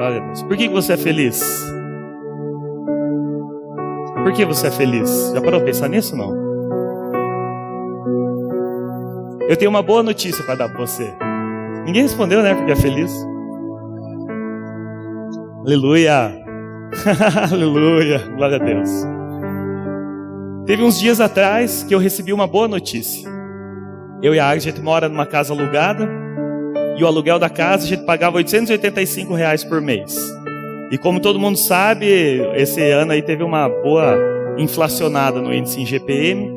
Glória a Deus. Por que você é feliz? Por que você é feliz? Já parou pra pensar nisso, não? Eu tenho uma boa notícia para dar para você. Ninguém respondeu, né? Porque é feliz. Aleluia. Aleluia. Glória a Deus. Teve uns dias atrás que eu recebi uma boa notícia. Eu e a Agnes, a gente mora numa casa alugada. E o aluguel da casa a gente pagava R$885 por mês. E como todo mundo sabe, esse ano aí teve uma boa inflacionada no índice em GPM.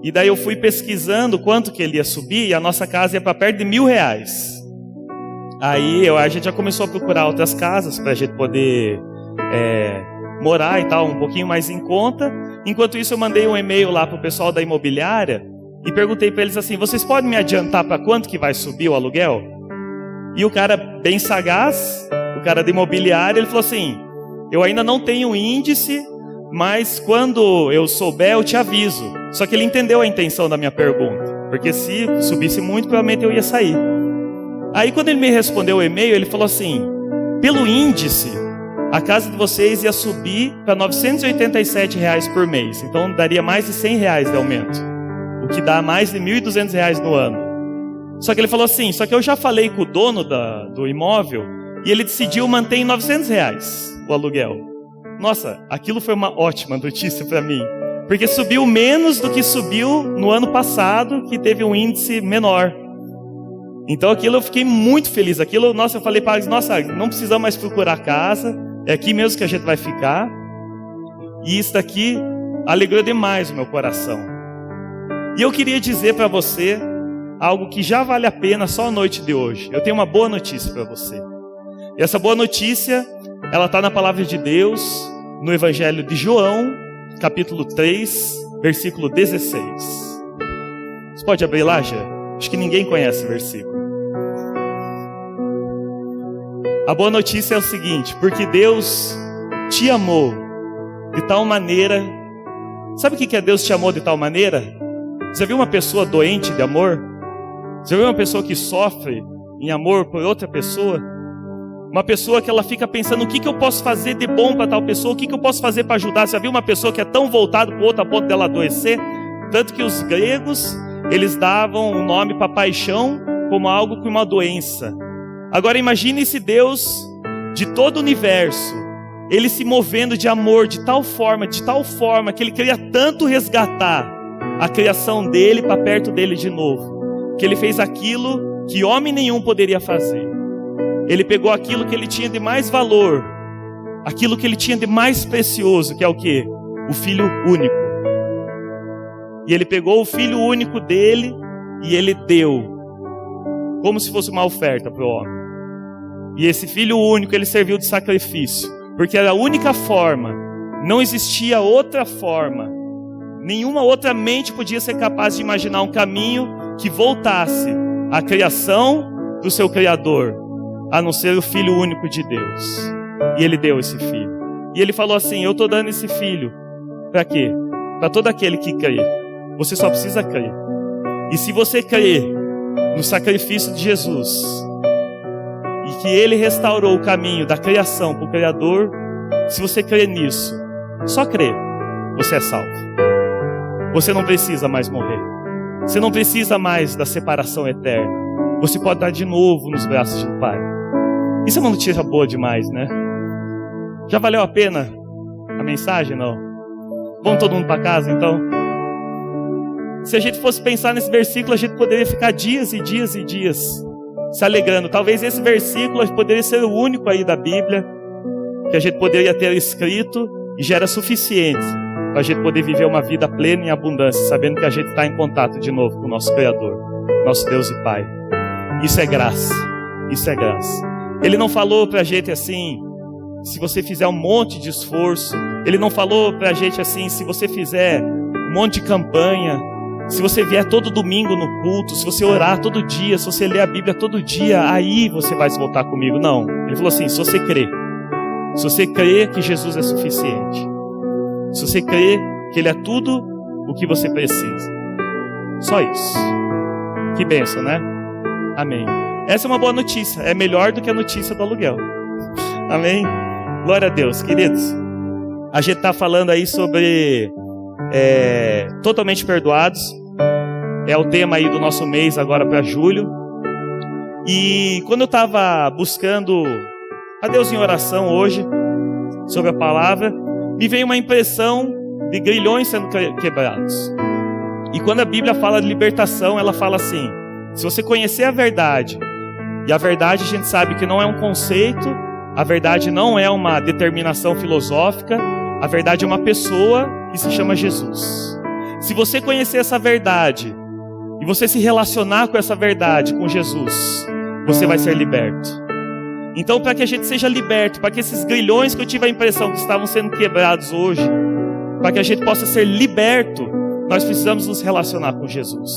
E daí eu fui pesquisando quanto que ele ia subir, e a nossa casa ia para perto de R$1.000. Aí a gente já começou a procurar outras casas para a gente poder morar e tal, um pouquinho mais em conta. Enquanto isso eu mandei um e-mail lá para o pessoal da imobiliária e perguntei para eles assim: vocês podem me adiantar para quanto que vai subir o aluguel? E o cara bem sagaz, o cara da imobiliária, ele falou assim: eu ainda não tenho índice, mas quando eu souber eu te aviso. Só que ele entendeu a intenção da minha pergunta, porque se subisse muito, provavelmente eu ia sair. Aí quando ele me respondeu o e-mail, ele falou assim: pelo índice, a casa de vocês ia subir para R$987 por mês. Então daria mais de R$100 de aumento, o que dá mais de R$1.200 no ano. Só que ele falou assim: só que eu já falei com o dono do imóvel e ele decidiu manter em R$900 o aluguel. Nossa, aquilo foi uma ótima notícia para mim, porque subiu menos do que subiu no ano passado, que teve um índice menor. Então aquilo eu fiquei muito feliz. Aquilo, nossa, eu falei para eles: nossa, não precisamos mais procurar casa, é aqui mesmo que a gente vai ficar. E isso daqui alegrou demais o meu coração. E eu queria dizer para você algo que já vale a pena só a noite de hoje. Eu tenho uma boa notícia para você. E essa boa notícia, ela está na palavra de Deus, no Evangelho de João, capítulo 3, versículo 16. Você pode abrir lá, já? Acho que ninguém conhece o versículo. A boa notícia é o seguinte: porque Deus te amou de tal maneira. Sabe o que é Deus te amou de tal maneira? Você viu uma pessoa doente de amor? Você viu uma pessoa que sofre em amor por outra pessoa? Uma pessoa que ela fica pensando: o que eu posso fazer de bom para tal pessoa? O que eu posso fazer para ajudar? Você já viu uma pessoa que é tão voltada para o outro a ponto dela adoecer? Tanto que os gregos, eles davam o nome para paixão como algo com uma doença. Agora imagine esse Deus de todo o universo, ele se movendo de amor de tal forma que ele queria tanto resgatar a criação dele para perto dele de novo, que ele fez aquilo que homem nenhum poderia fazer. Ele pegou aquilo que ele tinha de mais valor, aquilo que ele tinha de mais precioso, que é o quê? O Filho único. E ele pegou o Filho único dele e ele deu, como se fosse uma oferta para o homem. E esse Filho único, ele serviu de sacrifício, porque era a única forma, não existia outra forma, nenhuma outra mente podia ser capaz de imaginar um caminho que voltasse à criação do seu Criador, a não ser o Filho único de Deus. E ele deu esse Filho. E ele falou assim: eu estou dando esse Filho para quê? Para todo aquele que crê. Você só precisa crer. E se você crer no sacrifício de Jesus, e que ele restaurou o caminho da criação para o Criador, se você crer nisso, só crer, você é salvo. Você não precisa mais morrer. Você não precisa mais da separação eterna. Você pode estar de novo nos braços do Pai. Isso é uma notícia boa demais, né? Já valeu a pena a mensagem? Não? Vamos todo mundo para casa, então? Se a gente fosse pensar nesse versículo, a gente poderia ficar dias e dias e dias se alegrando. Talvez esse versículo poderia ser o único aí da Bíblia que a gente poderia ter escrito e já era suficiente para a gente poder viver uma vida plena em abundância, sabendo que a gente está em contato de novo com o nosso Criador, nosso Deus e Pai. Isso é graça. Isso é graça. Ele não falou para a gente assim: se você fizer um monte de esforço. Ele não falou para a gente assim: se você fizer um monte de campanha, se você vier todo domingo no culto, se você orar todo dia, se você ler a Bíblia todo dia, aí você vai se voltar comigo. Não. Ele falou assim: se você crer. Se você crer que Jesus é suficiente. Se você crer que Ele é tudo o que você precisa. Só isso. Que bênção, né? Amém. Essa é uma boa notícia. É melhor do que a notícia do aluguel. Amém? Glória a Deus, queridos. A gente está falando aí sobre totalmente perdoados. É o tema aí do nosso mês agora para julho. E quando eu estava buscando a Deus em oração hoje, sobre a palavra, me veio uma impressão de grilhões sendo quebrados. E quando a Bíblia fala de libertação, ela fala assim: se você conhecer a verdade, e a verdade a gente sabe que não é um conceito, a verdade não é uma determinação filosófica, a verdade é uma pessoa que se chama Jesus. Se você conhecer essa verdade, e você se relacionar com essa verdade, com Jesus, você vai ser liberto. Então, para que a gente seja liberto, para que esses grilhões que eu tive a impressão que estavam sendo quebrados hoje, para que a gente possa ser liberto, nós precisamos nos relacionar com Jesus.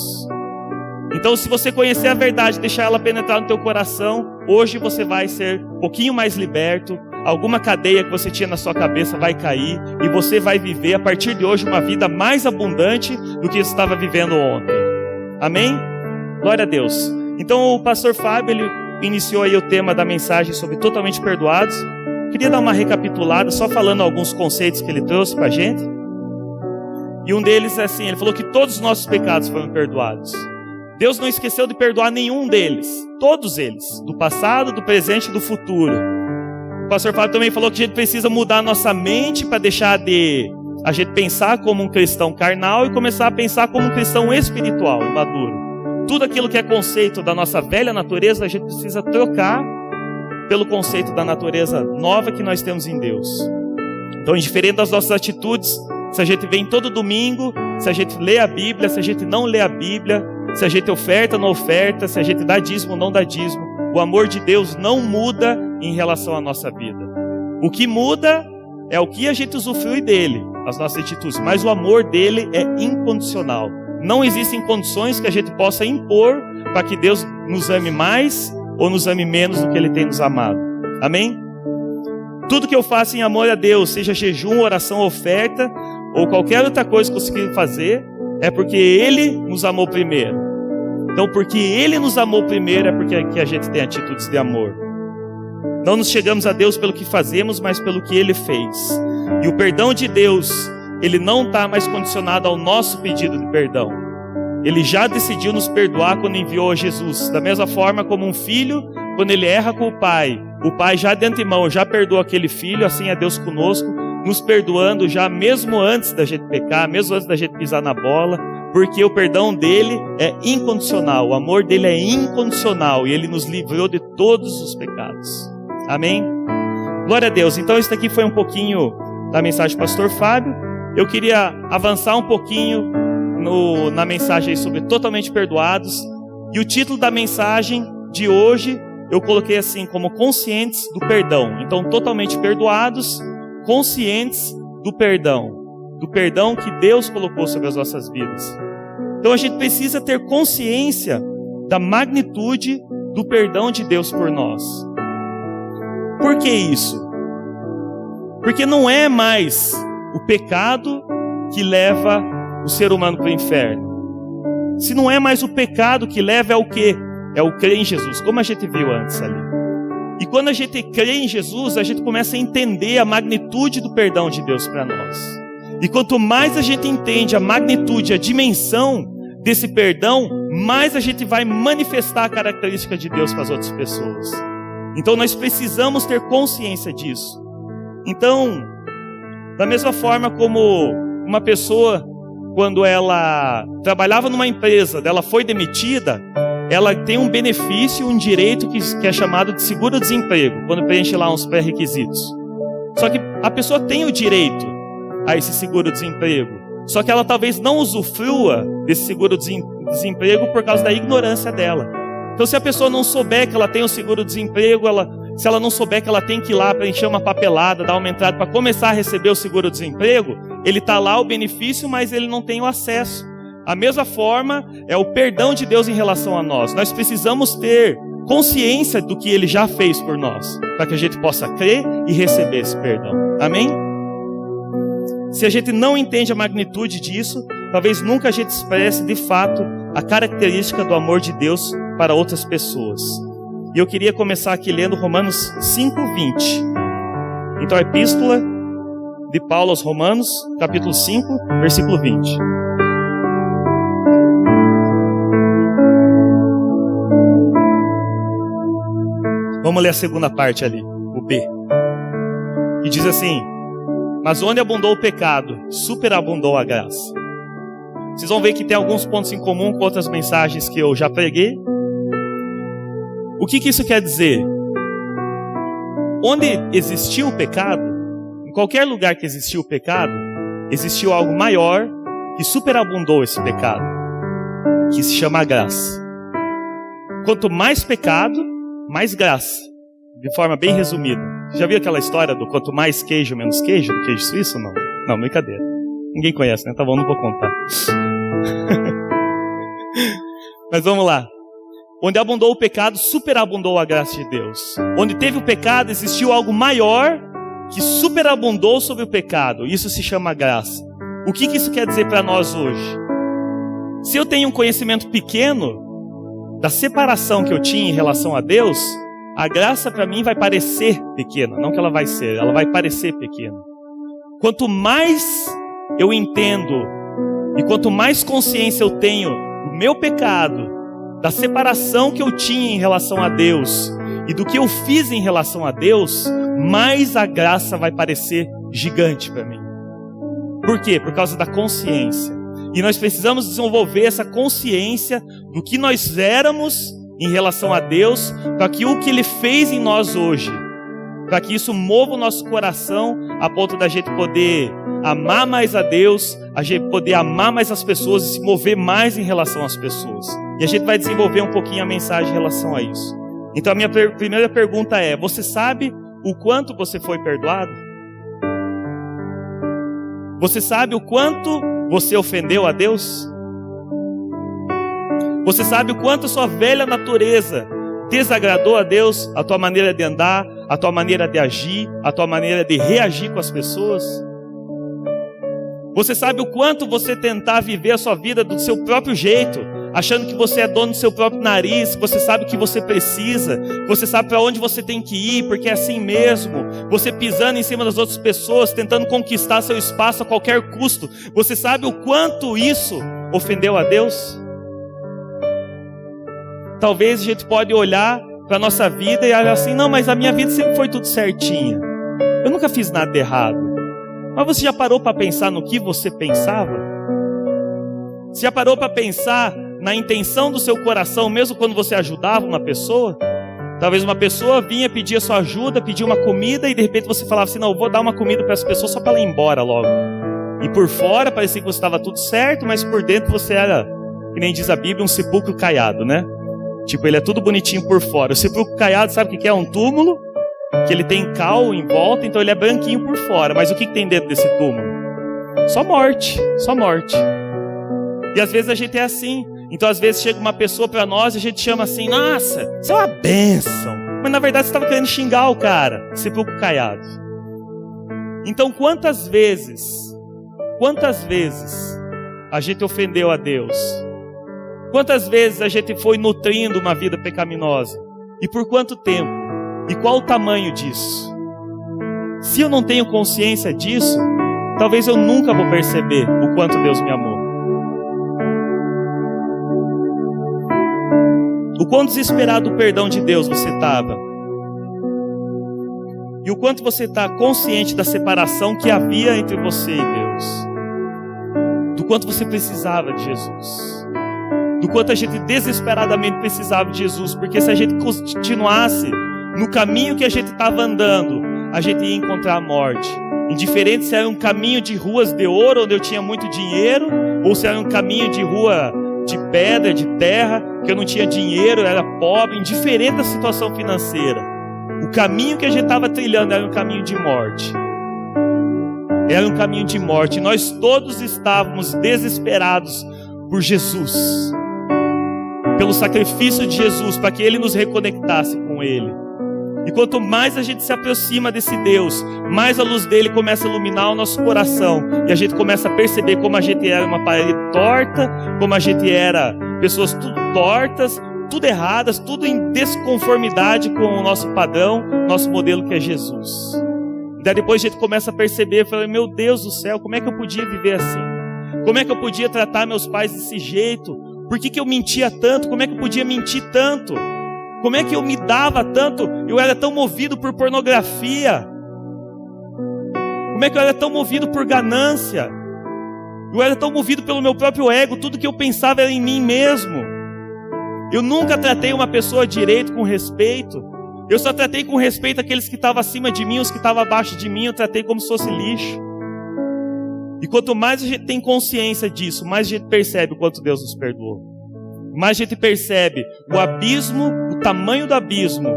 Então, se você conhecer a verdade, deixar ela penetrar no teu coração, hoje você vai ser um pouquinho mais liberto, alguma cadeia que você tinha na sua cabeça vai cair, e você vai viver, a partir de hoje, uma vida mais abundante do que você estava vivendo ontem. Amém? Glória a Deus. Então, o pastor Fábio, ele iniciou aí o tema da mensagem sobre totalmente perdoados. Queria dar uma recapitulada, só falando alguns conceitos que ele trouxe para a gente. E um deles é assim, ele falou que todos os nossos pecados foram perdoados. Deus não esqueceu de perdoar nenhum deles, todos eles, do passado, do presente e do futuro. O pastor Fábio também falou que a gente precisa mudar a nossa mente para deixar de a gente pensar como um cristão carnal e começar a pensar como um cristão espiritual e maduro. Tudo aquilo que é conceito da nossa velha natureza, a gente precisa trocar pelo conceito da natureza nova que nós temos em Deus. Então, indiferente das nossas atitudes, se a gente vem todo domingo, se a gente lê a Bíblia, se a gente não lê a Bíblia, se a gente oferta ou não oferta, se a gente dá dízimo ou não dá dízimo, o amor de Deus não muda em relação à nossa vida. O que muda é o que a gente usufrui dele, as nossas atitudes, mas o amor dele é incondicional. Não existem condições que a gente possa impor para que Deus nos ame mais ou nos ame menos do que Ele tem nos amado. Amém? Tudo que eu faço em amor a Deus, seja jejum, oração, oferta, ou qualquer outra coisa que eu consiga fazer, é porque Ele nos amou primeiro. Então, porque Ele nos amou primeiro, é porque a gente tem atitudes de amor. Não nos chegamos a Deus pelo que fazemos, mas pelo que Ele fez. E o perdão de Deus, ele não está mais condicionado ao nosso pedido de perdão. Ele já decidiu nos perdoar quando enviou a Jesus. Da mesma forma como um filho, quando ele erra com o pai já de antemão já perdoa aquele filho, assim é Deus conosco, nos perdoando já mesmo antes da gente pecar, mesmo antes da gente pisar na bola, porque o perdão dele é incondicional, o amor dele é incondicional e ele nos livrou de todos os pecados. Amém? Glória a Deus. Então isso aqui foi um pouquinho da mensagem do pastor Fábio. Eu queria avançar um pouquinho na mensagem sobre totalmente perdoados. E o título da mensagem de hoje, eu coloquei assim, como conscientes do perdão. Então, totalmente perdoados, conscientes do perdão que Deus colocou sobre as nossas vidas. Então, a gente precisa ter consciência da magnitude do perdão de Deus por nós. Por que isso? Porque não é mais o pecado que leva o ser humano para o inferno. Se não é mais o pecado que leva, é o quê? É o crer em Jesus, como a gente viu antes ali. E quando a gente crê em Jesus, a gente começa a entender a magnitude do perdão de Deus para nós. E quanto mais a gente entende a magnitude, a dimensão desse perdão, mais a gente vai manifestar a característica de Deus para as outras pessoas. Então nós precisamos ter consciência disso. Então, da mesma forma como uma pessoa, quando ela trabalhava numa empresa, ela foi demitida, ela tem um benefício, um direito que é chamado de seguro-desemprego, quando preenche lá uns pré-requisitos. Só que a pessoa tem o direito a esse seguro-desemprego, só que ela talvez não usufrua desse seguro-desemprego por causa da ignorância dela. Então, se a pessoa não souber que ela tem o seguro-desemprego, se ela não souber que ela tem que ir lá preencher uma papelada, dar uma entrada para começar a receber o seguro-desemprego, ele está lá o benefício, mas ele não tem o acesso. A mesma forma é o perdão de Deus em relação a nós. Nós precisamos ter consciência do que Ele já fez por nós, para que a gente possa crer e receber esse perdão. Amém? Se a gente não entende a magnitude disso, talvez nunca a gente expresse de fato a característica do amor de Deus para outras pessoas. E eu queria começar aqui lendo Romanos 5:20. Então, a epístola de Paulo aos Romanos, capítulo 5, versículo 20. Vamos ler a segunda parte ali, o B. Que diz assim: mas onde abundou o pecado, superabundou a graça. Vocês vão ver que tem alguns pontos em comum com outras mensagens que eu já preguei. O que isso quer dizer? Onde existiu o pecado, em qualquer lugar que existiu o pecado, existiu algo maior que superabundou esse pecado, que se chama graça. Quanto mais pecado, mais graça. De forma bem resumida. Já viu aquela história do quanto mais queijo, menos queijo? Do queijo suíço? Não. Não, brincadeira. Ninguém conhece, né? Tá bom, não vou contar. Mas vamos lá. Onde abundou o pecado, superabundou a graça de Deus. Onde teve o pecado, existiu algo maior que superabundou sobre o pecado. Isso se chama graça. O que isso quer dizer para nós hoje? Se eu tenho um conhecimento pequeno da separação que eu tinha em relação a Deus, a graça para mim vai parecer pequena. Não que ela vai ser, ela vai parecer pequena. Quanto mais eu entendo e quanto mais consciência eu tenho do meu pecado, da separação que eu tinha em relação a Deus e do que eu fiz em relação a Deus, mais a graça vai parecer gigante para mim. Por quê? Por causa da consciência. E nós precisamos desenvolver essa consciência do que nós éramos em relação a Deus, para que o que Ele fez em nós hoje, para que isso mova o nosso coração a ponto da gente poder amar mais a Deus, a gente poder amar mais as pessoas e se mover mais em relação às pessoas. E a gente vai desenvolver um pouquinho a mensagem em relação a isso. Então a minha primeira pergunta é: você sabe o quanto você foi perdoado? Você sabe o quanto você ofendeu a Deus? Você sabe o quanto a sua velha natureza desagradou a Deus? A tua maneira de andar, a tua maneira de agir, a tua maneira de reagir com as pessoas? Você sabe o quanto você tentar viver a sua vida do seu próprio jeito, achando que você é dono do seu próprio nariz, que você sabe o que você precisa, que você sabe para onde você tem que ir, porque é assim mesmo. Você pisando em cima das outras pessoas, tentando conquistar seu espaço a qualquer custo. Você sabe o quanto isso ofendeu a Deus? Talvez a gente pode olhar para a nossa vida e olhar assim: não, mas a minha vida sempre foi tudo certinha. Eu nunca fiz nada de errado. Mas você já parou para pensar no que você pensava? Você já parou para pensar na intenção do seu coração, mesmo quando você ajudava uma pessoa? Talvez uma pessoa vinha pedir a sua ajuda, pedir uma comida, e de repente você falava assim: não, eu vou dar uma comida para essa pessoa só para ela ir embora logo. E por fora parecia que você estava tudo certo, mas por dentro você era, que nem diz a Bíblia, um sepulcro caiado, né? Tipo, ele é tudo bonitinho por fora. O sepulcro caiado, sabe o que é? Um túmulo, que ele tem cal em volta, então ele é branquinho por fora. Mas o que tem dentro desse túmulo? Só morte, só morte. E às vezes a gente é assim. Então às vezes chega uma pessoa para nós e a gente chama assim: nossa, isso é uma bênção. Mas na verdade você estava querendo xingar o cara, sepulcro caiado. Então quantas vezes a gente ofendeu a Deus? Quantas vezes a gente foi nutrindo uma vida pecaminosa? E por quanto tempo? E qual o tamanho disso? Se eu não tenho consciência disso, talvez eu nunca vou perceber o quanto Deus me amou. O quão desesperado do perdão de Deus você estava. E o quanto você está consciente da separação que havia entre você e Deus. Do quanto você precisava de Jesus. Do quanto a gente desesperadamente precisava de Jesus. Porque se a gente continuasse no caminho que a gente estava andando, a gente ia encontrar a morte. Indiferente se era um caminho de ruas de ouro, onde eu tinha muito dinheiro, ou se era um caminho de rua de pedra, de terra, que eu não tinha dinheiro, eu era pobre, indiferente da situação financeira. O caminho que a gente estava trilhando era um caminho de morte. Era um caminho de morte. Nós todos estávamos desesperados por Jesus. Pelo sacrifício de Jesus, para que Ele nos reconectasse com Ele. E quanto mais a gente se aproxima desse Deus, mais a luz dele começa a iluminar o nosso coração. E a gente começa a perceber como a gente era uma parede torta, como a gente era pessoas tudo tortas, tudo erradas, tudo em desconformidade com o nosso padrão, nosso modelo que é Jesus. Daí depois a gente começa a perceber, fala, meu Deus do céu, como é que eu podia viver assim? Como é que eu podia tratar meus pais desse jeito? Por que eu mentia tanto? Como é que eu podia mentir tanto? Como é que eu me dava tanto? Eu era tão movido por pornografia. Como é que eu era tão movido por ganância? Eu era tão movido pelo meu próprio ego. Tudo que eu pensava era em mim mesmo. Eu nunca tratei uma pessoa direito, com respeito. Eu só tratei com respeito aqueles que estavam acima de mim, os que estavam abaixo de mim, eu tratei como se fosse lixo. E quanto mais a gente tem consciência disso, mais a gente percebe o quanto Deus nos perdoou. Mais a gente percebe o abismo, o tamanho do abismo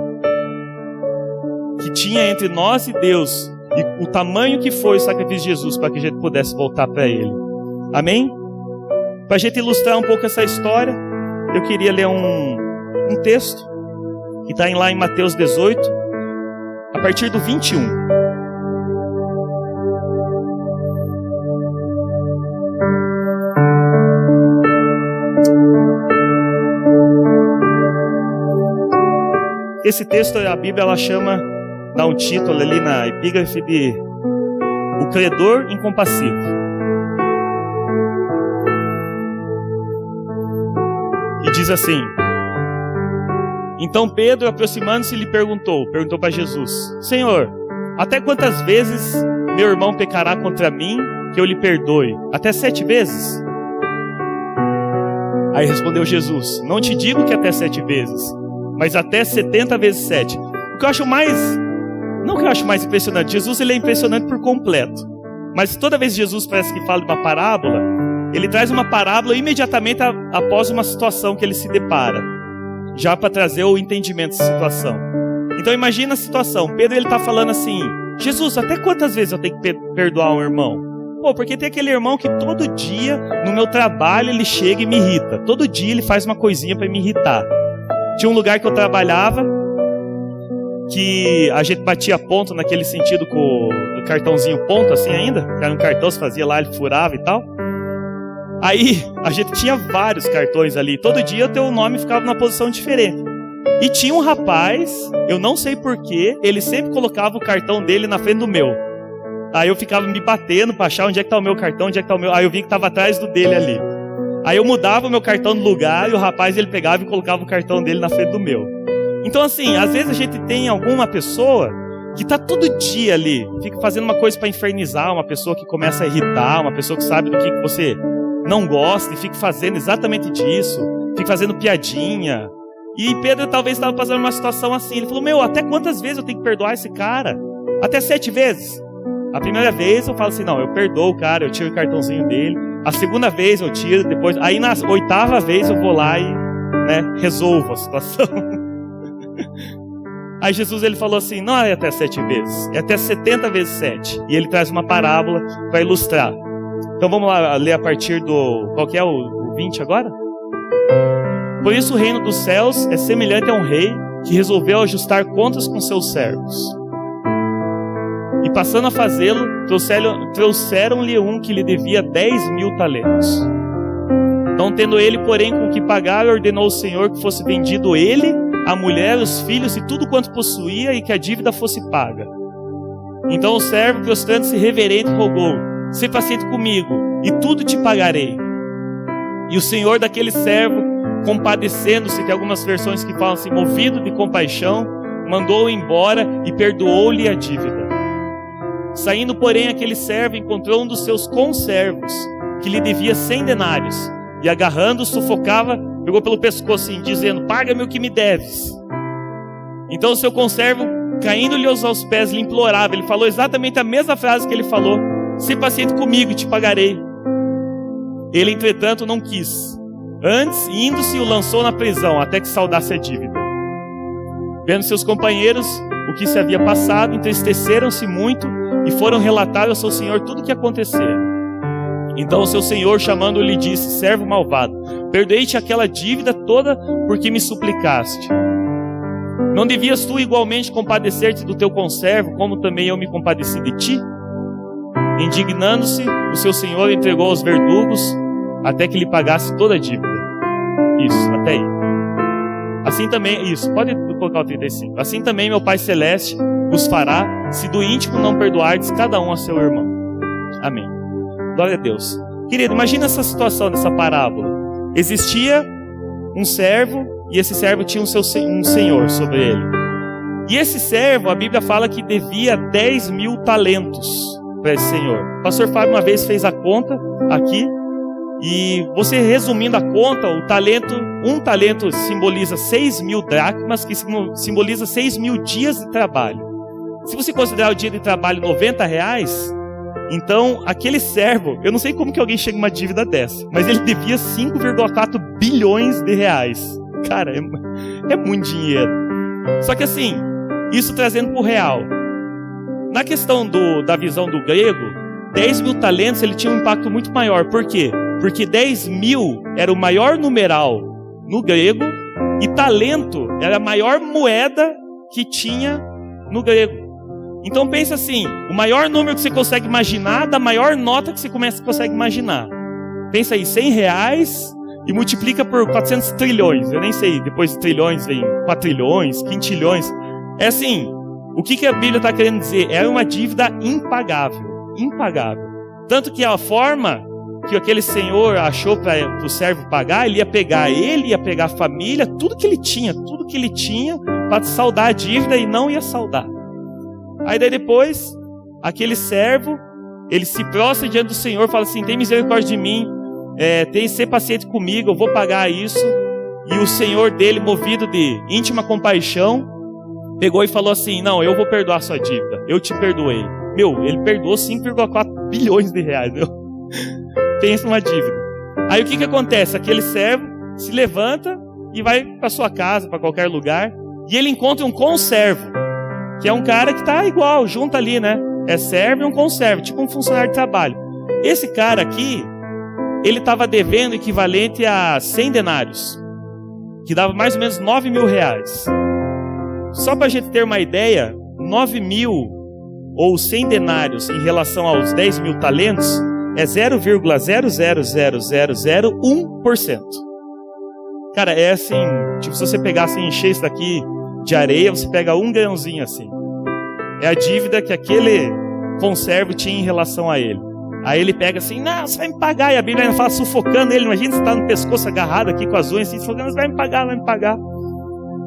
que tinha entre nós e Deus, e o tamanho que foi o sacrifício de Jesus para que a gente pudesse voltar para Ele. Amém? Para a gente ilustrar um pouco essa história, eu queria ler um texto que está lá em Mateus 18, a partir do 21. Esse texto, a Bíblia, ela chama, dá um título ali na epígrafe de O Credor Incompassivo. E diz assim: Então Pedro, aproximando-se, lhe perguntou para Jesus: Senhor, até quantas vezes meu irmão pecará contra mim que eu lhe perdoe? Até 7 vezes? Aí respondeu Jesus: Não te digo que até 7 vezes, mas até 70 vezes 7. O que eu acho mais, não que eu acho mais impressionante, Jesus ele é impressionante por completo. Mas toda vez que Jesus parece que fala de uma parábola, ele traz uma parábola imediatamente após uma situação que ele se depara, já para trazer o entendimento dessa situação. Então imagina a situação, Pedro ele está falando assim: Jesus, até quantas vezes eu tenho que perdoar um irmão? Pô, porque tem aquele irmão que todo dia no meu trabalho ele chega e me irrita. Todo dia ele faz uma coisinha para me irritar. Tinha um lugar que eu trabalhava que a gente batia ponto naquele sentido com o cartãozinho ponto assim ainda. Era um cartão, se fazia lá, ele furava e tal. Aí a gente tinha vários cartões ali. Todo dia o teu nome ficava numa posição diferente. E tinha um rapaz, eu não sei porquê, ele sempre colocava o cartão dele na frente do meu. Aí eu ficava me batendo pra achar onde é que tá o meu cartão, onde é que tá o meu. Aí eu vi que tava atrás do dele ali. Aí eu mudava o meu cartão no lugar e o rapaz ele pegava e colocava o cartão dele na frente do meu. Então assim, às vezes a gente tem alguma pessoa que tá todo dia ali, fica fazendo uma coisa para infernizar, uma pessoa que começa a irritar, uma pessoa que sabe do que você não gosta e fica fazendo exatamente disso, fica fazendo piadinha. E Pedro talvez estava passando uma situação assim, ele falou: meu, até quantas vezes eu tenho que perdoar esse cara? Até 7 vezes? A primeira vez eu falo assim, não, eu perdoo o cara, eu tiro o cartãozinho dele. A segunda vez eu tiro, depois, aí na 8ª vez eu vou lá e resolvo a situação. Aí Jesus ele falou assim: não é até 7 vezes, é até 70 vezes 7. E ele traz uma parábola para ilustrar. Então vamos lá ler a partir do, qual que é o 20 agora? Por isso o reino dos céus é semelhante a um rei que resolveu ajustar contas com seus servos. E passando a fazê-lo, trouxeram-lhe um que lhe devia 10.000 talentos. Então, tendo ele, porém, com o que pagar, ordenou o Senhor que fosse vendido ele, a mulher, os filhos e tudo quanto possuía, e que a dívida fosse paga. Então o servo, prostrando-se reverente, rogou: sê paciente comigo, e tudo te pagarei. E o Senhor daquele servo, compadecendo-se, tem algumas versões que falam assim, movido de compaixão, mandou-o embora e perdoou-lhe a dívida. Saindo, porém, aquele servo encontrou um dos seus conservos, que lhe devia 100 denários, e agarrando-o, sufocava, pegou pelo pescoço, assim, dizendo: paga-me o que me deves. Então o seu conservo, caindo-lhe aos pés, lhe implorava. Ele falou exatamente a mesma frase que ele falou: sê paciente comigo, te pagarei. Ele, entretanto, não quis. Antes, indo-se, o lançou na prisão, até que saudasse a dívida. Vendo seus companheiros o que se havia passado, entristeceram-se muito e foram relatar ao seu senhor tudo o que acontecera. Então o seu senhor, chamando-lhe, disse: servo malvado, perdoei-te aquela dívida toda porque me suplicaste. Não devias tu igualmente compadecer-te do teu conservo, como também eu me compadeci de ti? Indignando-se, o seu senhor entregou aos verdugos até que lhe pagasse toda a dívida. Isso, até aí. Assim também, isso, pode colocar o 35. Assim também meu Pai Celeste os fará, se do íntimo não perdoardes cada um a seu irmão. Amém. Glória a Deus. Querido, imagina essa situação dessa parábola. Existia um servo, e esse servo tinha um senhor sobre ele. E esse servo, a Bíblia fala que devia 10.000 talentos para esse senhor. O pastor Fábio uma vez fez a conta aqui, e você resumindo a conta, um talento simboliza 6.000 dracmas, que simboliza 6.000 dias de trabalho. Se você considerar o dia de trabalho R$90, então aquele servo, eu não sei como que alguém chega a uma dívida dessa, mas ele devia 5,4 bilhões de reais. Cara, é muito dinheiro. Só que assim, isso trazendo para o real. Na questão da visão do grego, 10.000 talentos ele tinha um impacto muito maior. Por quê? Porque 10.000 era o maior numeral no grego, e talento era a maior moeda que tinha no grego. Então pensa assim, o maior número que você consegue imaginar, da maior nota que você consegue imaginar. Pensa aí, R$100 e multiplica por 400 trilhões. Eu nem sei, depois de trilhões vem quatrilhões, quintilhões. É assim, o que a Bíblia está querendo dizer? Era uma dívida impagável. Impagável. Tanto que a forma que aquele senhor achou para o servo pagar, ele ia pegar a família, tudo que ele tinha para saldar a dívida, e não ia saldar. Aí daí depois, aquele servo, ele se prostra diante do Senhor, fala assim, tem misericórdia de mim, ser paciente comigo, eu vou pagar isso. E o Senhor dele, movido de íntima compaixão, pegou e falou assim, não, eu vou perdoar a sua dívida, eu te perdoei. Meu, ele perdoou 5,4 bilhões de reais, meu. Pensa numa dívida. Aí o que acontece? Aquele servo se levanta e vai para sua casa, para qualquer lugar, e ele encontra um conservo, que é um cara que está igual, junto ali, né? É servo e um conservo, tipo um funcionário de trabalho. Esse cara aqui, ele estava devendo equivalente a 100 denários, que dava mais ou menos 9.000 reais. Só para a gente ter uma ideia, 9.000 ou 100 denários em relação aos 10.000 talentos é 0,00001%. Cara, é assim, tipo se você pegasse e encher isso daqui de areia, você pega um grãozinho assim. É a dívida que aquele conservo tinha em relação a ele. Aí ele pega assim, não, você vai me pagar. E a Bíblia ainda fala sufocando ele. Imagina você tá no pescoço agarrado aqui com as unhas assim, sufocando, você vai me pagar.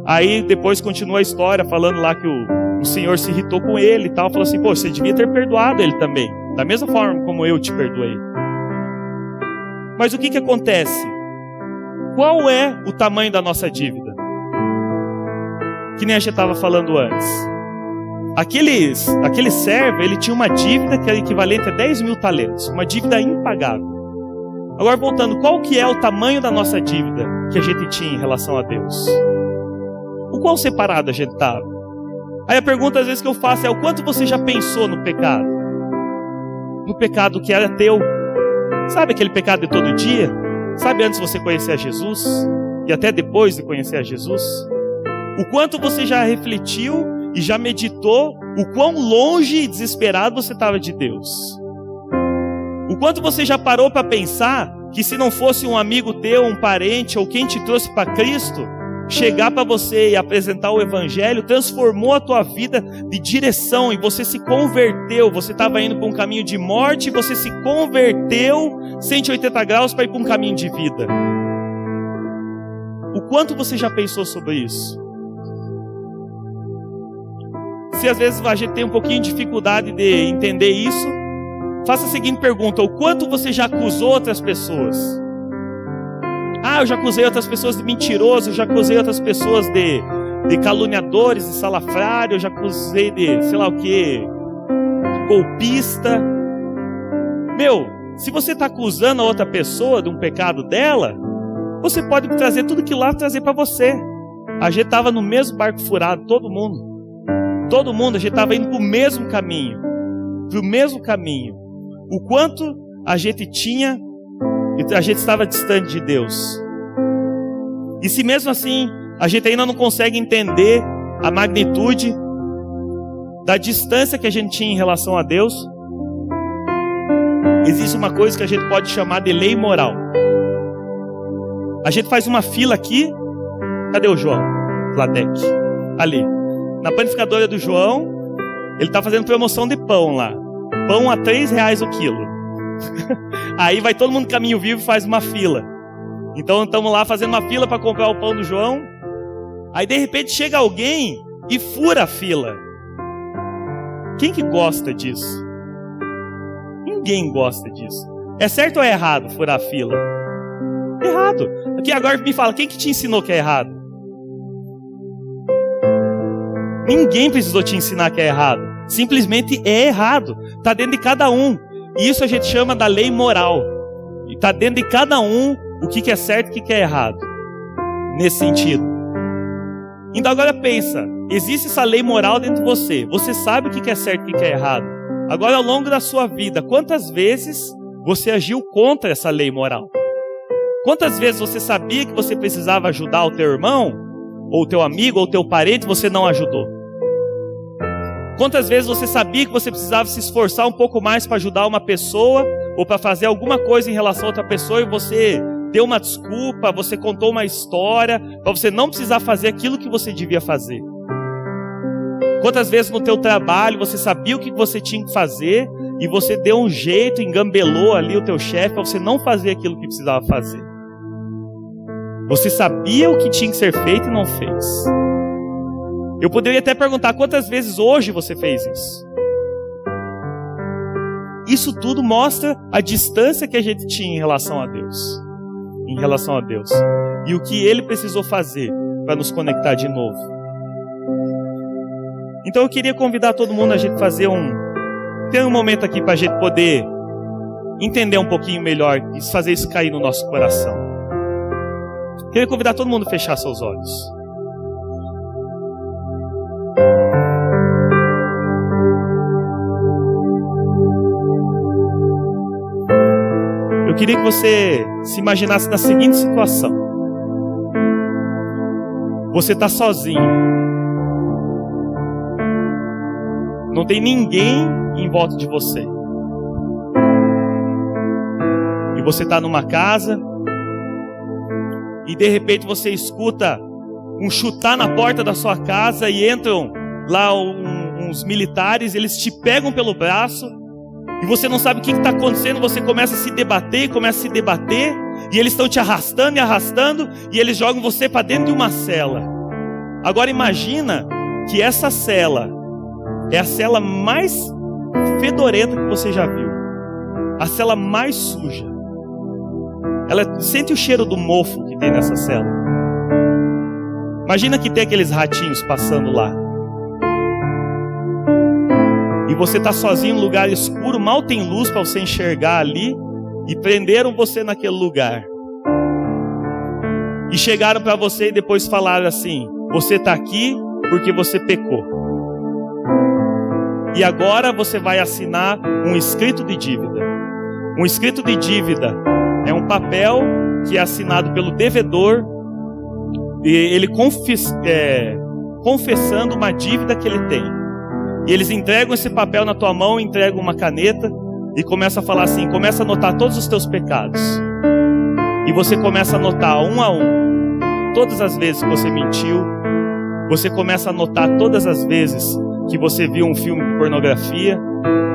Aí depois continua a história falando lá que o Senhor se irritou com ele e tal. Falou assim, pô, você devia ter perdoado ele também, da mesma forma como eu te perdoei. Mas o que acontece? Qual é o tamanho da nossa dívida? Que nem a gente estava falando antes. Aquele servo, ele tinha uma dívida que era equivalente a 10.000 talentos. Uma dívida impagável. Agora voltando, qual que é o tamanho da nossa dívida que a gente tinha em relação a Deus? O quão separado a gente estava? Aí a pergunta às vezes que eu faço é, o quanto você já pensou no pecado? No pecado que era teu? Sabe aquele pecado de todo dia? Sabe antes de você conhecer a Jesus? E até depois de conhecer a Jesus? O quanto você já refletiu e já meditou o quão longe e desesperado você estava de Deus? O quanto você já parou para pensar que se não fosse um amigo teu, um parente ou quem te trouxe para Cristo, chegar para você e apresentar o Evangelho, transformou a tua vida de direção e você se converteu. Você estava indo para um caminho de morte e você se converteu 180 graus para ir para um caminho de vida. O quanto você já pensou sobre isso? Se às vezes a gente tem um pouquinho de dificuldade de entender isso, faça a seguinte pergunta: o quanto você já acusou outras pessoas? Ah, eu já acusei outras pessoas de mentiroso, eu já acusei outras pessoas de caluniadores, de salafrário, eu já acusei de sei lá o que, de golpista. Meu, se você está acusando a outra pessoa de um pecado dela, você pode trazer tudo aquilo lá e trazer para você. A gente estava no mesmo barco furado, todo mundo, a gente estava indo para o mesmo caminho. O quanto a gente tinha, a gente estava distante de Deus. E se mesmo assim a gente ainda não consegue entender a magnitude da distância que a gente tinha em relação a Deus, existe uma coisa que a gente pode chamar de lei moral. A gente faz uma fila aqui, Cadê o João? Vladek. Ali. Na panificadora do João, ele tá fazendo promoção de pão lá. Pão a R$3 o quilo. Aí vai todo mundo caminho vivo e faz uma fila. Então estamos lá fazendo uma fila para comprar o pão do João. Aí de repente chega alguém e fura a fila. Quem que gosta disso? Ninguém gosta disso. É certo ou é errado furar a fila? Errado. Aqui agora me fala, quem que te ensinou que é errado? Ninguém precisou te ensinar que é errado. Simplesmente é errado. Está dentro de cada um. E isso a gente chama da lei moral. E está dentro de cada um o que é certo e o que é errado. Nesse sentido. Então agora pensa. Existe essa lei moral dentro de você. Você sabe o que é certo e o que é errado. Agora ao longo da sua vida, quantas vezes você agiu contra essa lei moral? Quantas vezes você sabia que você precisava ajudar o teu irmão, ou o teu amigo, ou o teu parente, você não ajudou? Quantas vezes você sabia que você precisava se esforçar um pouco mais para ajudar uma pessoa, ou para fazer alguma coisa em relação a outra pessoa, e você deu uma desculpa, você contou uma história, para você não precisar fazer aquilo que você devia fazer? Quantas vezes no teu trabalho você sabia o que você tinha que fazer, e você deu um jeito, engambelou ali o teu chefe, para você não fazer aquilo que precisava fazer? Você sabia o que tinha que ser feito e não fez. Eu poderia até perguntar quantas vezes hoje você fez isso. Isso tudo mostra a distância que a gente tinha em relação a Deus. Em relação a Deus. E o que Ele precisou fazer para nos conectar de novo. Então eu queria convidar todo mundo a gente fazer ter um momento aqui para a gente poder entender um pouquinho melhor e fazer isso cair no nosso coração. Queria convidar todo mundo a fechar seus olhos. Eu queria que você se imaginasse na seguinte situação. Você está sozinho. Não tem ninguém em volta de você. E você está numa casa. E de repente você escuta um chutar na porta da sua casa e entram lá uns militares, eles te pegam pelo braço e você não sabe o que está acontecendo, você começa a se debater, e eles estão te arrastando e eles jogam você para dentro de uma cela. Agora imagina que essa cela é a cela mais fedorenta que você já viu, a cela mais suja. Ela sente o cheiro do mofo que tem nessa cela. Imagina que tem aqueles ratinhos passando lá. E você está sozinho em um lugar escuro, mal tem luz para você enxergar ali. E prenderam você naquele lugar. E chegaram para você e depois falaram assim: você está aqui porque você pecou. E agora você vai assinar um escrito de dívida. Um escrito de dívida é um papel que é assinado pelo devedor, e ele confessando uma dívida que ele tem. E eles entregam esse papel na tua mão, entregam uma caneta e começa a falar assim, começa a anotar todos os teus pecados. E você começa a anotar um a um, todas as vezes que você mentiu. Você começa a anotar todas as vezes que você viu um filme de pornografia.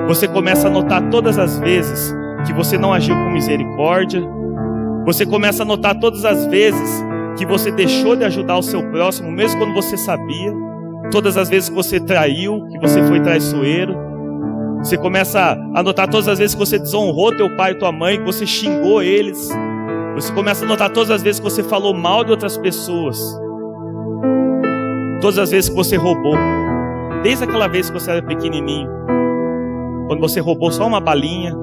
Você começa a anotar todas as vezes que você não agiu com misericórdia. Você começa a notar todas as vezes que você deixou de ajudar o seu próximo, mesmo quando você sabia. Todas as vezes que você traiu, que você foi traiçoeiro. Você começa a notar todas as vezes que você desonrou teu pai e tua mãe, que você xingou eles. Você começa a notar todas as vezes que você falou mal de outras pessoas. Todas as vezes que você roubou. Desde aquela vez que você era pequenininho. Quando você roubou só uma balinha.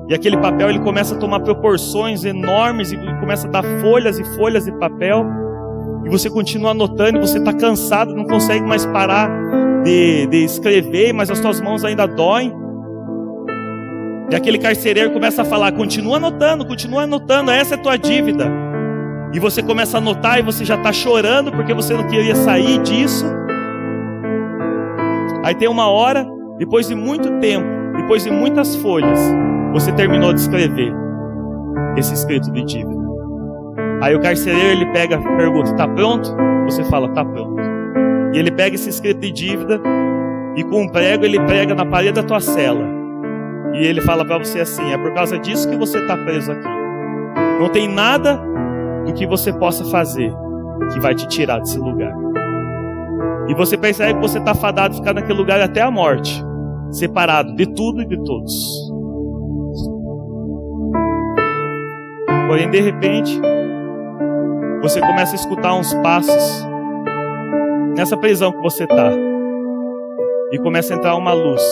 E aquele papel ele começa a tomar proporções enormes e começa a dar folhas e folhas de papel. E você continua anotando e você está cansado, não consegue mais parar de escrever, mas as suas mãos ainda doem. E aquele carcereiro começa a falar, continua anotando, essa é a tua dívida. E você começa a anotar e você já está chorando porque você não queria sair disso. Aí tem uma hora, depois de muito tempo, depois de muitas folhas, você terminou de escrever esse escrito de dívida. Aí o carcereiro, ele pega, pergunta, tá pronto? Você fala, tá pronto. E ele pega esse escrito de dívida e com um prego ele prega na parede da tua cela. E ele fala para você assim, é por causa disso que você está preso aqui. Não tem nada do que você possa fazer que vai te tirar desse lugar. E você percebe que você está fadado a ficar naquele lugar até a morte, separado de tudo e de todos. Porém, de repente, você começa a escutar uns passos nessa prisão que você está. E começa a entrar uma luz.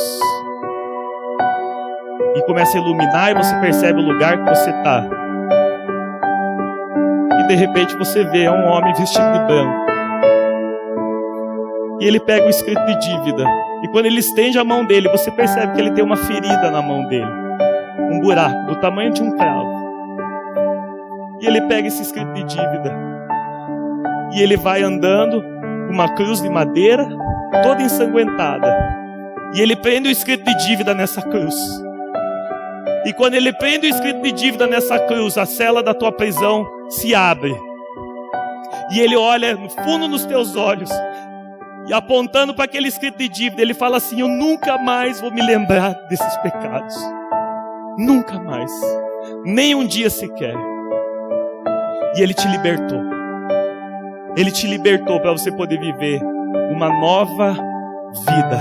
E começa a iluminar e você percebe o lugar que você está. E de repente você vê um homem vestido de branco. E ele pega o escrito de dívida. E quando ele estende a mão dele, você percebe que ele tem uma ferida na mão dele. Um buraco do tamanho de um cravo. E ele pega esse escrito de dívida. E ele vai andando com uma cruz de madeira, toda ensanguentada. E ele prende o escrito de dívida nessa cruz. E quando ele prende o escrito de dívida nessa cruz, a cela da tua prisão se abre. E ele olha no fundo nos teus olhos. E apontando para aquele escrito de dívida, ele fala assim, eu nunca mais vou me lembrar desses pecados. Nunca mais. Nem um dia sequer. E ele te libertou. Ele te libertou para você poder viver uma nova vida.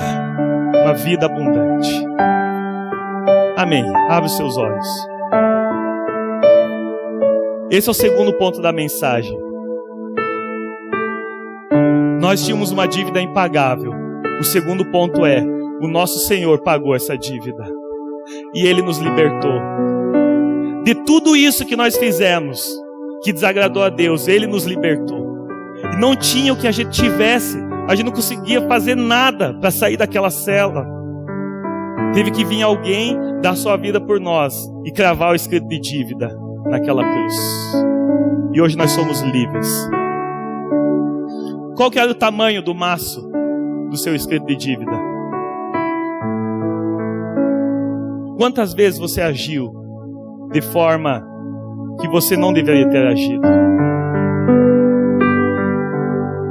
Uma vida abundante. Amém. Abre os seus olhos. Esse é o segundo ponto da mensagem. Nós tínhamos uma dívida impagável. O segundo ponto é, o nosso Senhor pagou essa dívida. E Ele nos libertou. De tudo isso que nós fizemos, que desagradou a Deus, Ele nos libertou. E não tinha o que a gente tivesse. A gente não conseguia fazer nada para sair daquela cela. Teve que vir alguém dar sua vida por nós e cravar o escrito de dívida naquela cruz. E hoje nós somos livres. Qual que era o tamanho do maço do seu escrito de dívida? Quantas vezes você agiu de forma que você não deveria ter agido?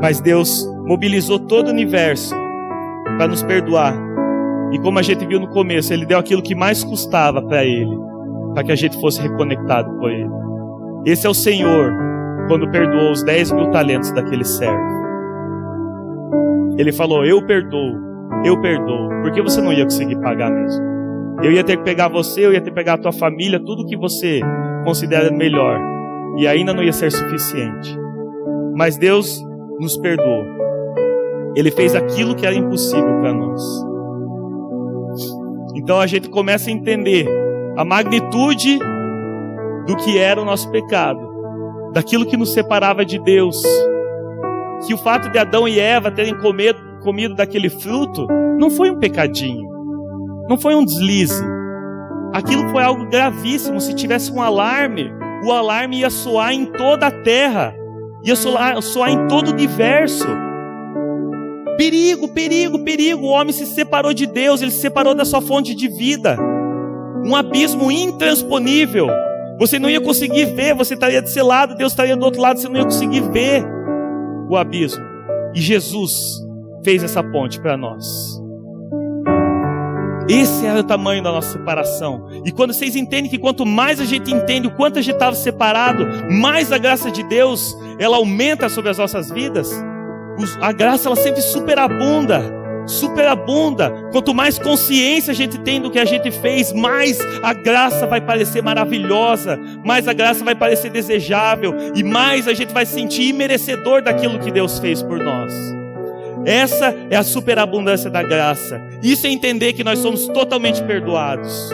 Mas Deus mobilizou todo o universo para nos perdoar. E como a gente viu no começo, Ele deu aquilo que mais custava para Ele, para que a gente fosse reconectado com Ele. Esse é o Senhor, quando perdoou os 10.000 talentos daquele servo. Ele falou, eu perdoo, porque você não ia conseguir pagar mesmo. Eu ia ter que pegar você, eu ia ter que pegar a tua família, tudo que você considera melhor, e ainda não ia ser suficiente. Mas Deus nos perdoou. Ele fez aquilo que era impossível para nós. Então a gente começa a entender a magnitude do que era o nosso pecado, daquilo que nos separava de Deus. Que o fato de Adão e Eva terem comido daquele fruto não foi um pecadinho, não foi um deslize. Aquilo foi algo gravíssimo. Se tivesse um alarme, o alarme ia soar em toda a terra, ia soar em todo o universo. Perigo, perigo, perigo. O homem se separou de Deus, ele se separou da sua fonte de vida. Um abismo intransponível. Você não ia conseguir ver, você estaria desse lado, Deus estaria do outro lado, você não ia conseguir ver o abismo. E Jesus fez essa ponte para nós. Esse era o tamanho da nossa separação. E quando vocês entendem que quanto mais a gente entende o quanto a gente estava separado, mais a graça de Deus, ela aumenta sobre as nossas vidas. A graça, ela sempre superabunda. Quanto mais consciência a gente tem do que a gente fez, mais a graça vai parecer maravilhosa, mais a graça vai parecer desejável, e mais a gente vai se sentir imerecedor daquilo que Deus fez por nós. Essa é a superabundância da graça. Isso é entender que nós somos totalmente perdoados.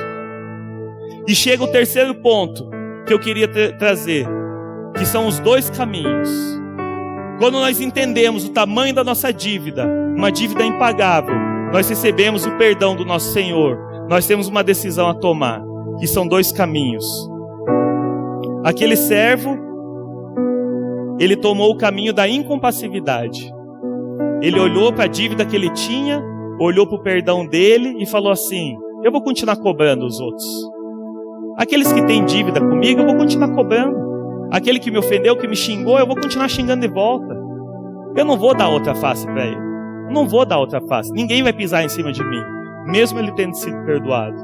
E chega o terceiro ponto que eu queria trazer, que são os dois caminhos. Quando nós entendemos o tamanho da nossa dívida, uma dívida impagável, nós recebemos o perdão do nosso Senhor. Nós temos uma decisão a tomar, que são dois caminhos. Aquele servo, ele tomou o caminho da incompassividade. Ele olhou para a dívida que ele tinha, olhou para o perdão dele e falou assim, eu vou continuar cobrando os outros. Aqueles que têm dívida comigo, eu vou continuar cobrando. Aquele que me ofendeu, que me xingou, eu vou continuar xingando de volta. Eu não vou dar outra face para ele. Não vou dar outra face. Ninguém vai pisar em cima de mim, mesmo ele tendo sido perdoado.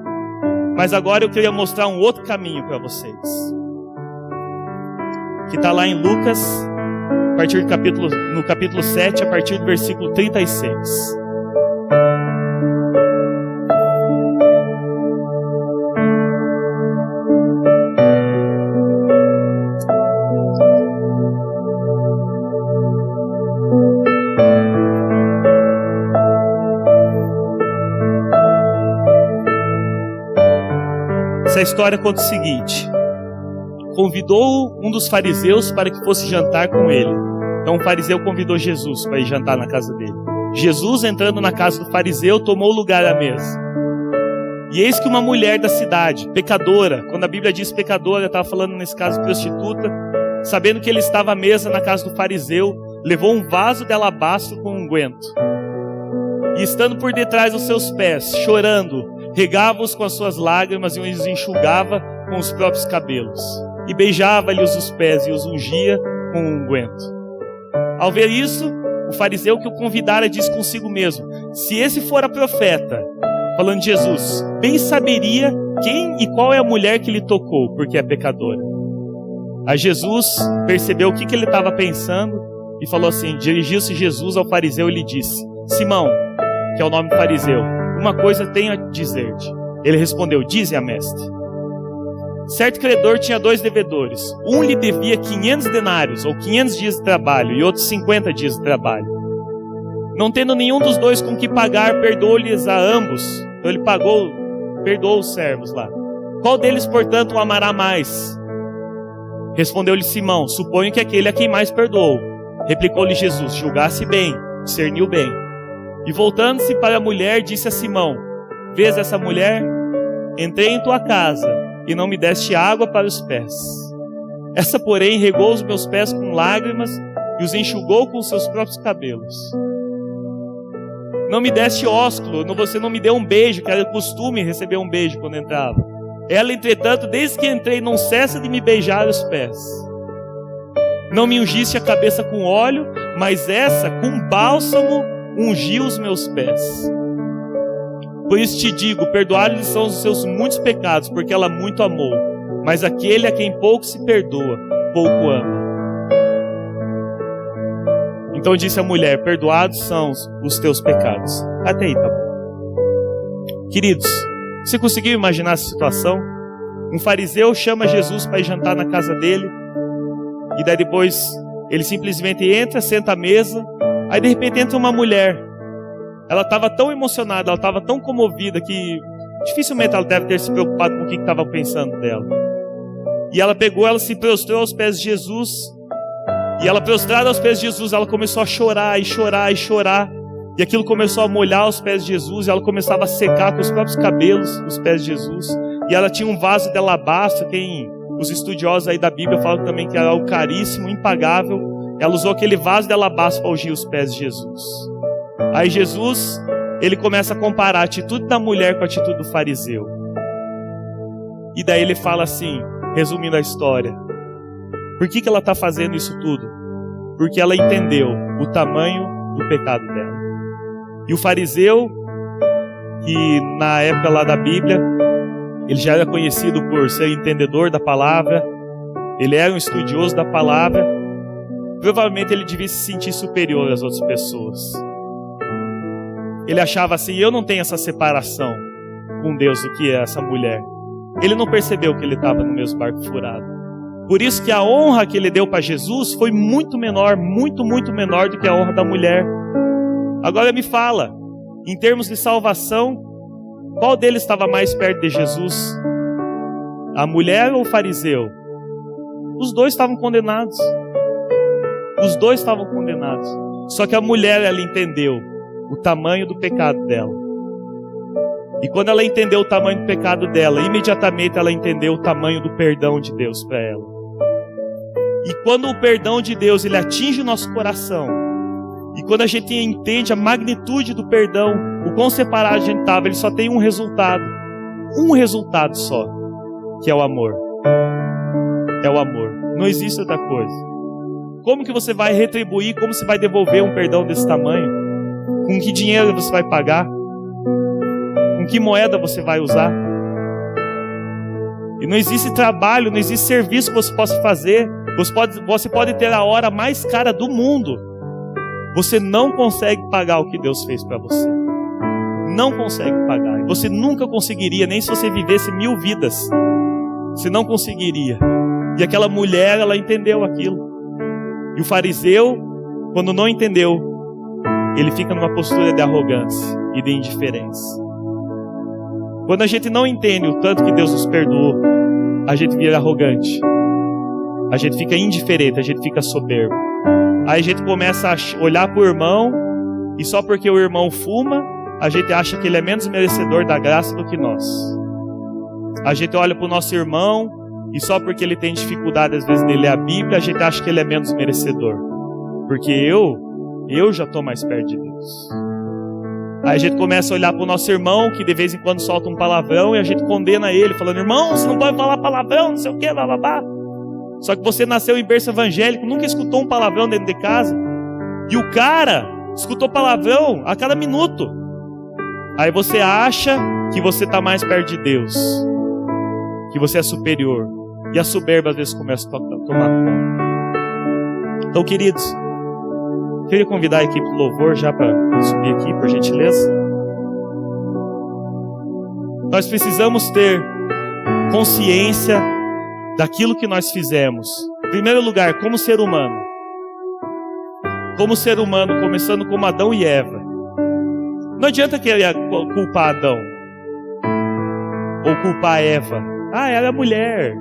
Mas agora eu queria mostrar um outro caminho para vocês, que está lá em Lucas, no capítulo 7, a partir do versículo 36. Essa história conta o seguinte: convidou um dos fariseus para que fosse jantar com ele. Então o fariseu convidou Jesus para ir jantar na casa dele. Jesus, entrando na casa do fariseu, tomou lugar à mesa. E eis que uma mulher da cidade, pecadora, quando a Bíblia diz pecadora, estava falando nesse caso prostituta, sabendo que ele estava à mesa na casa do fariseu, levou um vaso de alabastro com unguento. E estando por detrás dos seus pés, chorando, regava-os com as suas lágrimas e os enxugava com os próprios cabelos. E beijava-lhes os pés e os ungia com um unguento. Ao ver isso, o fariseu que o convidara disse consigo mesmo: se esse fora profeta, falando de Jesus, bem saberia quem e qual é a mulher que lhe tocou, porque é pecadora. Aí Jesus percebeu o que ele estava pensando e falou assim, dirigiu-se Jesus ao fariseu e lhe disse: Simão, que é o nome do fariseu, uma coisa tenho a dizer-te. Ele respondeu: dize a mestre. Certo credor tinha 2 devedores. Um lhe devia 500 denários, ou 500 dias de trabalho, e outro 50 dias de trabalho. Não tendo nenhum dos 2 com que pagar, perdoou-lhes a ambos. Então ele perdoou os servos lá. Qual deles, portanto, o amará mais? Respondeu-lhe Simão: suponho que aquele a quem mais perdoou. Replicou-lhe Jesus: julgasse bem, discerniu bem. E voltando-se para a mulher, disse a Simão: vês essa mulher? Entrei em tua casa e não me deste água para os pés. Essa, porém, regou os meus pés com lágrimas e os enxugou com os seus próprios cabelos. Não me deste ósculo, você não me deu um beijo, que era costume receber um beijo quando entrava. Ela, entretanto, desde que entrei, não cessa de me beijar os pés. Não me ungiste a cabeça com óleo, mas essa, com bálsamo, ungiu os meus pés. Por isso te digo, perdoados são os seus muitos pecados, porque ela muito amou. Mas aquele a quem pouco se perdoa, pouco ama. Então disse a mulher: perdoados são os teus pecados. Até aí, tá bom. Queridos, você conseguiu imaginar essa situação? Um fariseu chama Jesus para ir jantar na casa dele, e daí depois ele simplesmente entra, senta à mesa. Aí de repente entra uma mulher. Ela estava tão emocionada, ela estava tão comovida que dificilmente ela deve ter se preocupado com o que estava pensando dela. E ela se prostrou aos pés de Jesus. E ela, prostrada aos pés de Jesus, ela começou a chorar e chorar e chorar. E aquilo começou a molhar os pés de Jesus. E ela começava a secar com os próprios cabelos os pés de Jesus. E ela tinha um vaso de alabastro. Os estudiosos aí da Bíblia falam também que era algo caríssimo, impagável. Ela usou aquele vaso de alabastro para ungir os pés de Jesus. Aí Jesus, ele começa a comparar a atitude da mulher com a atitude do fariseu. E daí ele fala assim, resumindo a história: por que ela está fazendo isso tudo? Porque ela entendeu o tamanho do pecado dela. E o fariseu, que na época lá da Bíblia, ele já era conhecido por ser entendedor da palavra, ele era um estudioso da palavra, provavelmente ele devia se sentir superior às outras pessoas. Ele achava assim: eu não tenho essa separação com Deus do que é essa mulher. Ele não percebeu que ele estava no mesmo barco furado. Por isso que a honra que ele deu para Jesus foi muito menor, muito menor do que a honra da mulher. Agora me fala, em termos de salvação, qual deles estava mais perto de Jesus? A mulher ou o fariseu? Os dois estavam condenados. Os dois estavam condenados. Só que a mulher, ela entendeu o tamanho do pecado dela. E quando ela entendeu o tamanho do pecado dela, imediatamente ela entendeu o tamanho do perdão de Deus para ela. E quando o perdão de Deus, ele atinge o nosso coração, e quando a gente entende a magnitude do perdão, o quão separado a gente estava, ele só tem um resultado só, que é o amor. É o amor. Não existe outra coisa. Como que você vai retribuir? Como você vai devolver um perdão desse tamanho? Com que dinheiro você vai pagar? Com que moeda você vai usar? E não existe trabalho, não existe serviço que você possa fazer. Você pode ter a hora mais cara do mundo. Você não consegue pagar o que Deus fez para você. Não consegue pagar. E você nunca conseguiria, nem se você vivesse 1000 vidas. Você não conseguiria. E aquela mulher, ela entendeu aquilo. E o fariseu, quando não entendeu, ele fica numa postura de arrogância e de indiferença. Quando a gente não entende o tanto que Deus nos perdoou, a gente vira arrogante. A gente fica indiferente, a gente fica soberbo. Aí a gente começa a olhar para o irmão, e só porque o irmão fuma, a gente acha que ele é menos merecedor da graça do que nós. A gente olha para o nosso irmão, e só porque ele tem dificuldade às vezes de ler a Bíblia, a gente acha que ele é menos merecedor. Porque eu já estou mais perto de Deus. Aí a gente começa a olhar para o nosso irmão, que de vez em quando solta um palavrão, e a gente condena ele, falando: irmão, você não pode falar palavrão, não sei o que, blá blá blá. Só que você nasceu em berço evangélico, nunca escutou um palavrão dentro de casa. E o cara escutou palavrão a cada minuto. Aí você acha que você está mais perto de Deus, que você é superior. E a soberba às vezes começa a tomar conta. Então, queridos, queria convidar a equipe do louvor já para subir aqui, por gentileza. Nós precisamos ter consciência daquilo que nós fizemos. Em primeiro lugar, como ser humano. Como ser humano, começando como Adão e Eva. Não adianta querer culpar Adão ou culpar Eva. Ela é mulher.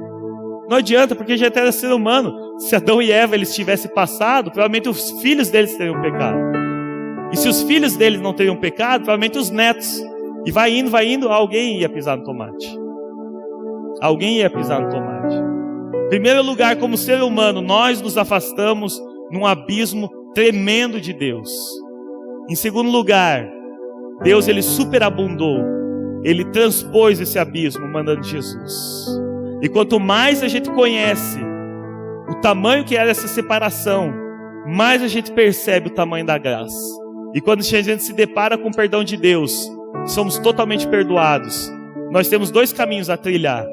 Não adianta, porque já era ser humano. Se Adão e Eva eles tivessem passado, provavelmente os filhos deles teriam pecado. E se os filhos deles não teriam pecado, provavelmente os netos. E vai indo, alguém ia pisar no tomate. Alguém ia pisar no tomate. Em primeiro lugar, como ser humano, nós nos afastamos num abismo tremendo de Deus. Em segundo lugar, Deus ele superabundou. Ele transpôs esse abismo, mandando Jesus. E quanto mais a gente conhece o tamanho que era essa separação, mais a gente percebe o tamanho da graça. E quando a gente se depara com o perdão de Deus, somos totalmente perdoados. Nós temos 2 caminhos a trilhar.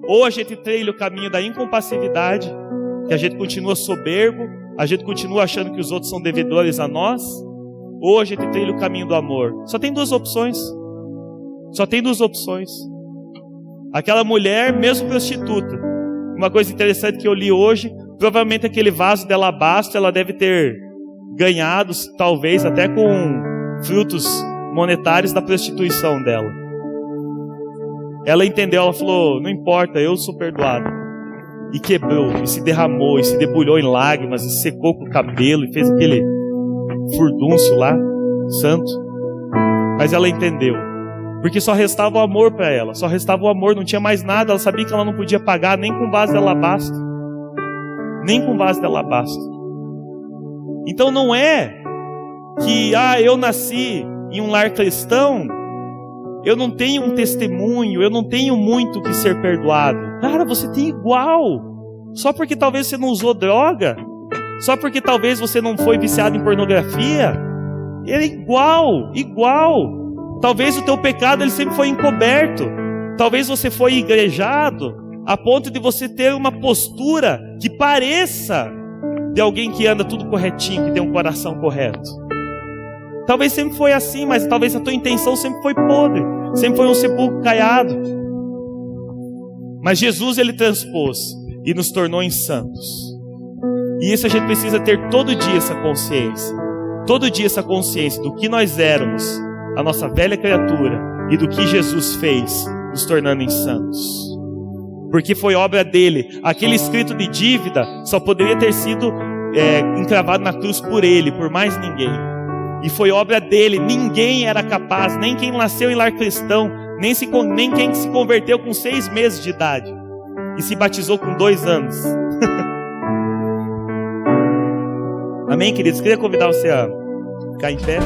Ou a gente trilha o caminho da incompassividade, que a gente continua soberbo, a gente continua achando que os outros são devedores a nós, ou a gente trilha o caminho do amor. Só tem 2 opções. Só tem 2 opções. Aquela mulher, mesmo prostituta, uma coisa interessante que eu li hoje, provavelmente aquele vaso de alabastro, ela deve ter ganhado, talvez até com frutos monetários da prostituição dela. Ela entendeu, ela falou: não importa, eu sou perdoado. E quebrou, e se derramou, e se debulhou em lágrimas, e secou com o cabelo, e fez aquele furdúncio lá, santo. Mas ela entendeu, porque só restava o amor para ela, só restava o amor, não tinha mais nada. Ela sabia que ela não podia pagar nem com vaso de alabastro. Nem com vaso de alabastro. Então não é que, eu nasci em um lar cristão, eu não tenho um testemunho, eu não tenho muito que ser perdoado. Cara, você tem igual. Só porque talvez você não usou droga, só porque talvez você não foi viciado em pornografia, ele é igual. Talvez o teu pecado ele sempre foi encoberto. Talvez você foi igrejado a ponto de você ter uma postura que pareça de alguém que anda tudo corretinho, que tem um coração correto. Talvez sempre foi assim, mas talvez a tua intenção sempre foi podre, sempre foi um sepulcro caiado. Mas Jesus ele transpôs e nos tornou em santos. E isso a gente precisa ter todo dia essa consciência. Todo dia essa consciência do que nós éramos, a nossa velha criatura, e do que Jesus fez, nos tornando em santos. Porque foi obra dele. Aquele escrito de dívida só poderia ter sido encravado na cruz por ele, por mais ninguém. E foi obra dele. Ninguém era capaz, nem quem nasceu em lar cristão, nem quem se converteu com 6 meses de idade e se batizou com 2 anos. Amém, queridos? Queria convidar você a ficar em pé.